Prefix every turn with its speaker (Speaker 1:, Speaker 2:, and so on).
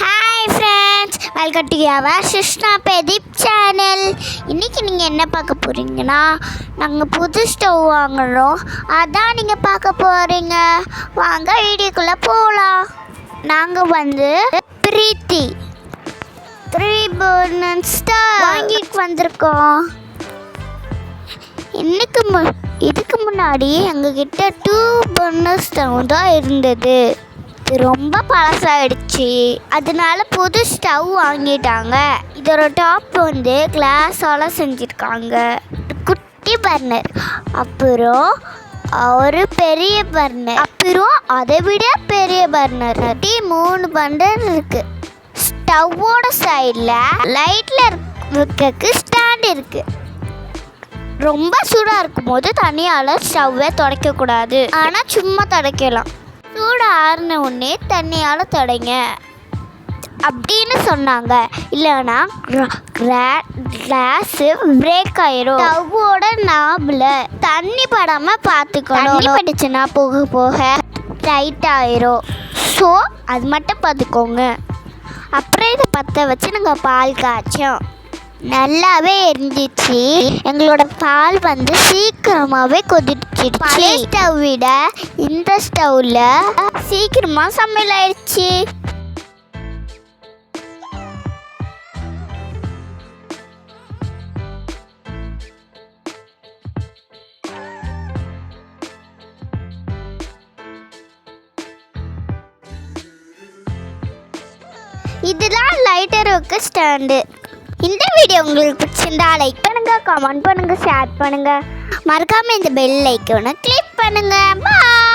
Speaker 1: Hi friends, welcome to your Krishna Pradeep channel. இன்றைக்கி நீங்கள் என்ன பார்க்க போகிறீங்கன்னா, நாங்கள் புது ஸ்டவ் வாங்குகிறோம், அதான் நீங்கள் பார்க்க போகிறீங்க. வாங்க வீடியோக்குள்ளே போகலாம். நாங்கள் பிரீத்தி 3 பர்னர் ஸ்டவ் வாங்கிட்டு வந்திருக்கோம். இதுக்கு முன்னாடி எங்ககிட்ட 2 பர்னர் ஸ்டவ் தான் இருந்தது. இது ரொம்ப பழசாயிடுச்சு, அதனால புது ஸ்டவ் வாங்கிட்டாங்க. இதோட டாப் கிளாஸால் செஞ்சுருக்காங்க. குட்டி பர்னர், அப்புறம் ஒரு பெரிய பர்னர், அப்புறம் அதை விட பெரிய பர்னர், 3 பர்னர் இருக்குது. ஸ்டவ்வோட சைடில் லைட்டில் வைக்கிறதுக்கு ஸ்டாண்ட் இருக்குது. ரொம்ப சூடாக இருக்கும் போது தண்ணியால் ஸ்டவ்வை துடைக்கக்கூடாது, ஆனால் சும்மா துடைக்கலாம். சூடு ஆறின உடனே தண்ணியால் துடைங்க அப்படின்னு சொன்னாங்க. இல்லைன்னா கிளாஸு பிரேக் ஆயிரும். ஸ்டவ்வோட நாபில் தண்ணி படாமல் பார்த்துக்கணும். தண்ணி பட்டுச்சுன்னா போக போக டைட் ஆயிரும். ஸோ அது மட்டும் பார்த்துக்கோங்க. அப்புறம் இதை பற்ற வச்சு நாங்கள் பால் காய்ச்சோம். நல்லாவே எரிஞ்சிச்சு. எங்களோட பால் சீக்கிரமாகவே கொதிச்சிடுச்சு. பழைய ஸ்டவ் விட இந்த ஸ்டவ்வில் சீக்கிரமாக சமையல் ஆயிடுச்சு. இதுதான் லைட்டர் வைக்க ஸ்டாண்டு. இந்த வீடியோ உங்களுக்கு பிடிச்சிருந்தா லைக் பண்ணுங்கள், கமெண்ட் பண்ணுங்கள், ஷேர் பண்ணுங்கள். மறக்காமல் இந்த பெல் ஐக்கானை கிளிக் பண்ணுங்கள். பாய்.